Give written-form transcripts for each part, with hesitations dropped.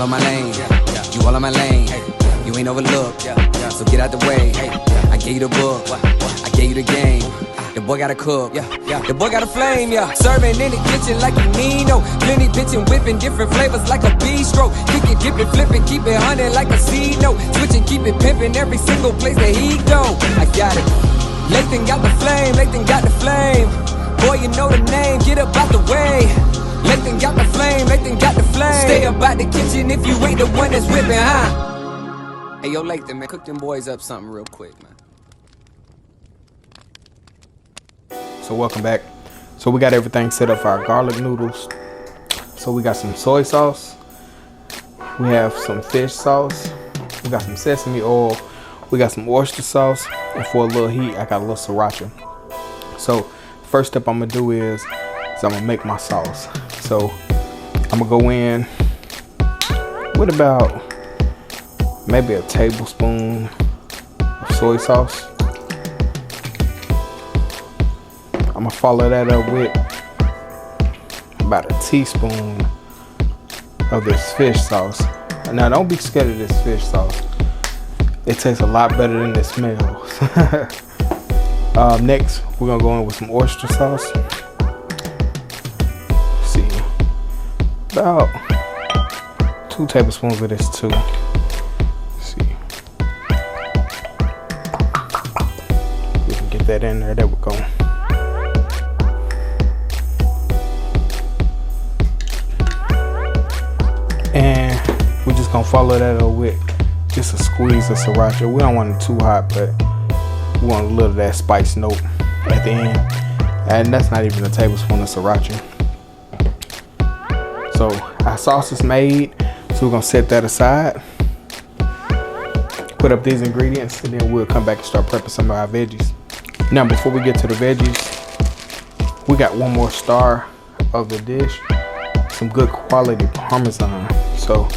on my lane, you all on my lane. You ain't overlooked, so get out the way. I gave you the book, I gave you the game. The boy gotta cook, the boy got a flame, Serving in the kitchen like you Nino. Plenty pitching, whipping different flavors like a bistro. Kicking, dipping, flipping, keep it hunting like a C note. Switching, keep it pimping every single place that he go. I got it. Lathan got the flame, Lathan got the flame. Boy, you know the name, get up out the way. Lathan got the flame, Lathan got the flame. Stay up out the kitchen if you ain't the one that's whipping, huh? Hey, yo, Lathan, man, cook them boys up something real quick, man. So welcome back. So we got everything set up for our garlic noodles. So we got some soy sauce. We have some fish sauce. We got some sesame oil. We got some oyster sauce. And for a little heat, I got a little sriracha. So first step I'm gonna do is I'm gonna make my sauce. So I'm gonna go in with about maybe a tablespoon of soy sauce. I'm gonna follow that up with about a teaspoon of this fish sauce. Now don't be scared of this fish sauce. It tastes a lot better than it smells. Next, we're gonna go in with some oyster sauce. Let's see, about 2 tablespoons of this too. Let's see, we can get that in there. There we go. And we're just gonna follow that up with just a squeeze of sriracha. We don't want it too hot, but we want a little of that spice note at the end. And that's not even a tablespoon of sriracha. So our sauce is made, so we're gonna set that aside. Put up these ingredients, and then we'll come back and start prepping some of our veggies. Now, before we get to the veggies, we got one more star of the dish. Some good quality Parmesan. So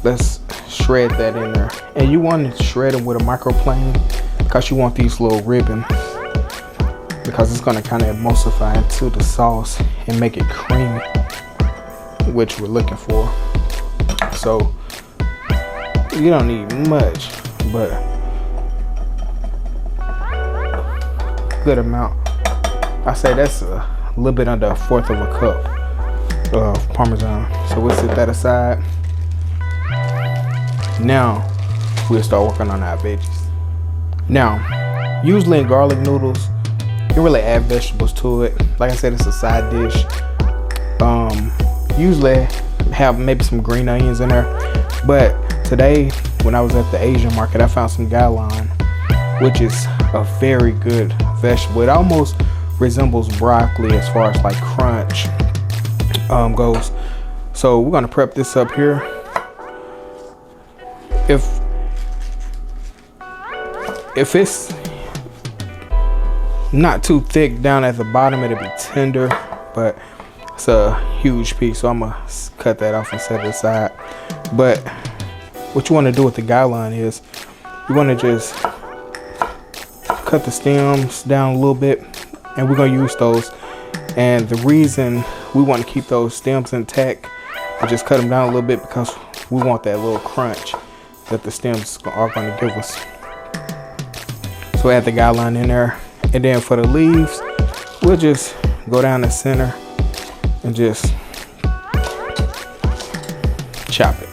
let's shred that in there. And you want to shred them with a microplane because you want these little ribbons, because it's going to kind of emulsify into the sauce and make it creamy, which we're looking for. So you don't need much, but good amount. I say that's a little bit under 1/4 of a cup of Parmesan. So we'll set that aside. Now we'll start working on our veggies. Now, usually in garlic noodles, you can really add vegetables to it. Like I said, it's a side dish. Usually have maybe some green onions in there, but today when I was at the Asian market, I found some gallon, which is a very good vegetable. It almost resembles broccoli as far as like crunch goes. So we're gonna prep this up here. If it's not too thick down at the bottom, it'll be tender, but it's a huge piece, so I'm gonna cut that off and set it aside. But what you want to do with the gallon is you want to just cut the stems down a little bit, and we're gonna use those. And the reason we want to keep those stems intact and just cut them down a little bit, because we want that little crunch that the stems are going to give us. So add the gallon in there, and then for the leaves, we'll just go down the center and just chop it.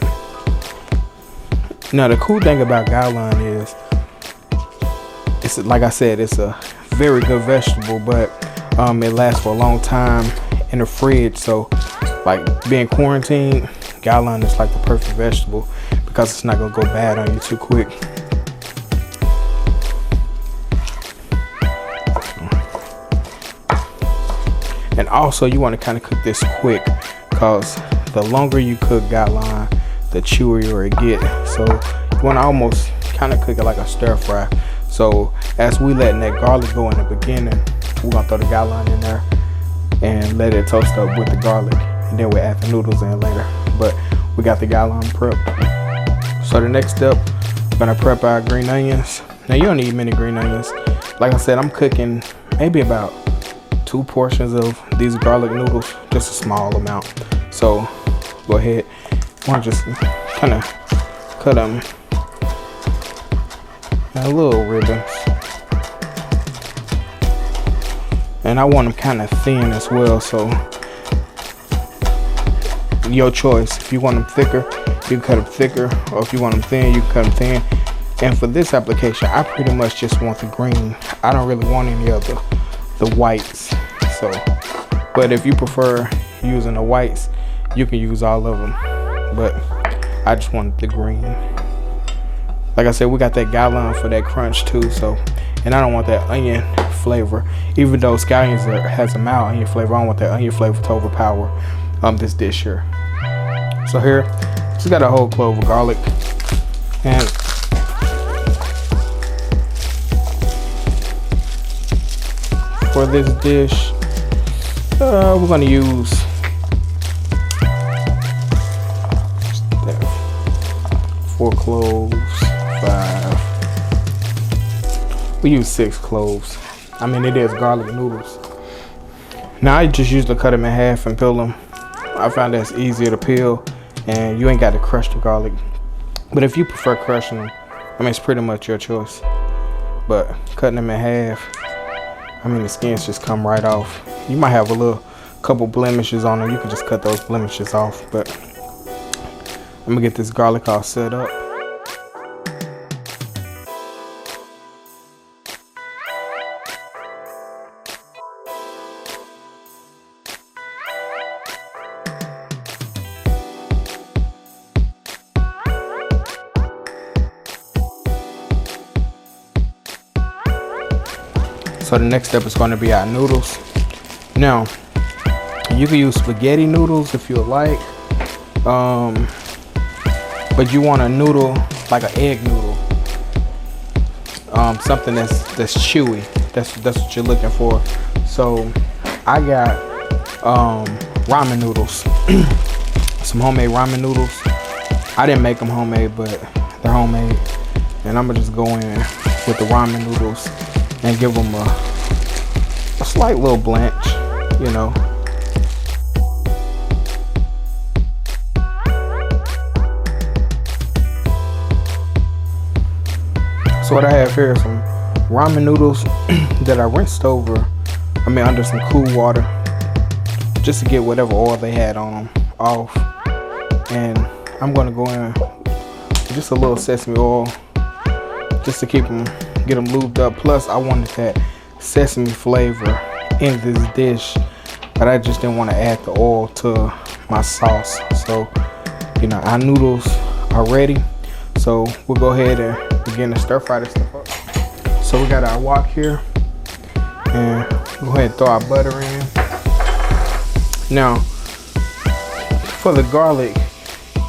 Now the cool thing about gallon is, it's like I said, it's a very good vegetable, but it lasts for a long time in the fridge. So like being quarantined, gallon is like the perfect vegetable because it's not gonna go bad on you too quick. And also you want to kind of cook this quick, because the longer you cook gallon, the chewier it gets. So you want to almost kind of cook it like a stir fry. So as we letting that garlic go in the beginning, we're gonna throw the gallon in there and let it toast up with the garlic, and then we'll add the noodles in later. But we got the gallon prepped. So the next step, we're gonna prep our green onions. Now you don't need many green onions. Like I said, I'm cooking maybe about 2 portions of these garlic noodles, just a small amount. So go ahead, want to just kind of cut them in little ribbons. And I want them kind of thin as well, so your choice. If you want them thicker, you can cut them thicker, or if you want them thin, you can cut them thin. And for this application, I pretty much just want the green. I don't really want any of the whites. So, but if you prefer using the whites, you can use all of them. But I just want the green. Like I said, we got that gallon for that crunch too. So, and I don't want that onion flavor. Even though scallions has a mild onion flavor, I don't want that onion flavor to overpower this dish here. So here, just got a whole clove of garlic, and for this dish, we're gonna use 4 cloves, 5. We use 6 cloves. I mean, it is garlic noodles. Now I just usually cut them in half and peel them. I found that's easier to peel, and you ain't got to crush the garlic. But if you prefer crushing them, I mean, it's pretty much your choice. But cutting them in half, I mean, the skins just come right off. You might have a couple blemishes on them. You can just cut those blemishes off. But I'm gonna get this garlic all set up. So the next step is going to be our noodles. Now, you can use spaghetti noodles if you like, but you want a noodle like an egg noodle, something that's chewy. That's what you're looking for. So I got ramen noodles, some homemade ramen noodles. I didn't make them homemade, but they're homemade, and I'm gonna just go in with the ramen noodles and give them a slight little blanch, you know. So what I have here is some ramen noodles that I rinsed over, under some cool water, just to get whatever oil they had on them off. And I'm gonna go in with just a little sesame oil, just to get them lubed up. Plus I wanted that sesame flavor in this dish, but I just didn't want to add the oil to my sauce. So, you know, our noodles are ready. So we'll go ahead and begin to stir fry this stuff up. So we got our wok here, and we'll go ahead and throw our butter in. Now, for the garlic,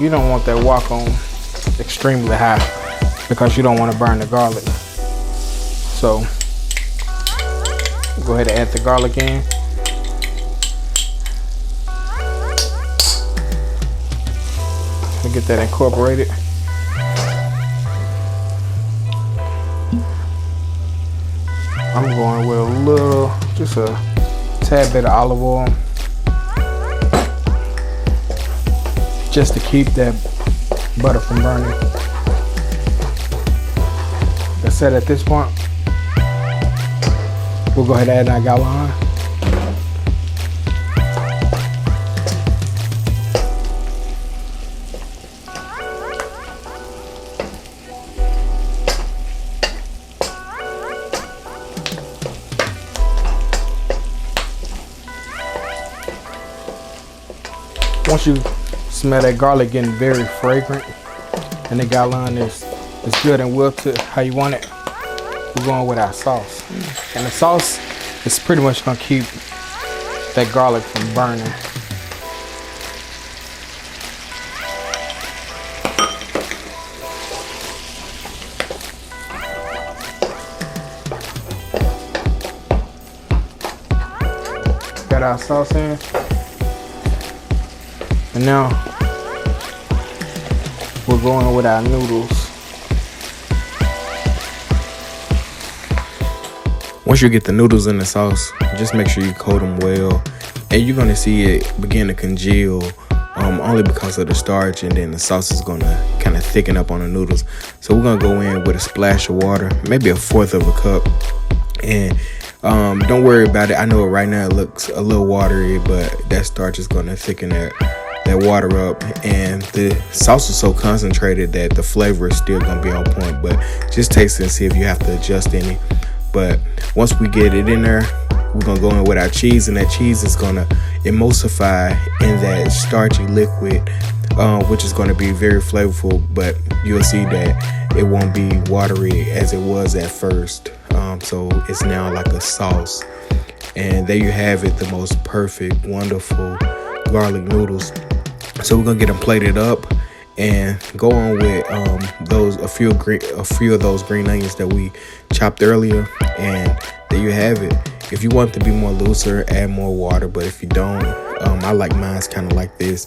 you don't want that wok on extremely high because you don't want to burn the garlic. So go ahead and add the garlic in. And get that incorporated. I'm going with just a tad bit of olive oil, just to keep that butter from burning. That's it. At this point, we'll go ahead and add our gallon. Once you smell that garlic getting very fragrant and the gallon is good and wilted how you want it, we're going with our sauce. And the sauce is pretty much gonna keep that garlic from burning. Got our sauce in. And now we're going with our noodles. Once you get the noodles in the sauce, just make sure you coat them well, and you're gonna see it begin to congeal only because of the starch, and then the sauce is gonna kind of thicken up on the noodles. So we're gonna go in with a splash of water, maybe a fourth of a cup, and don't worry about it. I know right now it looks a little watery, but that starch is gonna thicken that water up, and the sauce is so concentrated that the flavor is still gonna be on point. But just taste it and see if you have to adjust any. But once we get it in there, we're gonna go in with our cheese, and that cheese is gonna emulsify in that starchy liquid, which is gonna be very flavorful, but you'll see that it won't be watery as it was at first. So it's now like a sauce. And there you have it, the most perfect, wonderful garlic noodles. So we're gonna get them plated up and go on with a few of those green onions that we chopped earlier. And there you have it. If you want it to be more looser, add more water, but if you don't, I like mine's kind of like this.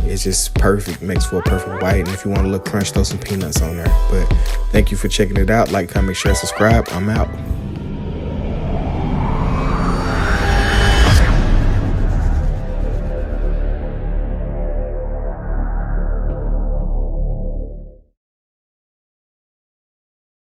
It's just perfect, makes for a perfect bite. And if you want a little crunch, throw some peanuts on there. But thank you for checking it out. Like, comment, share, subscribe. I'm out.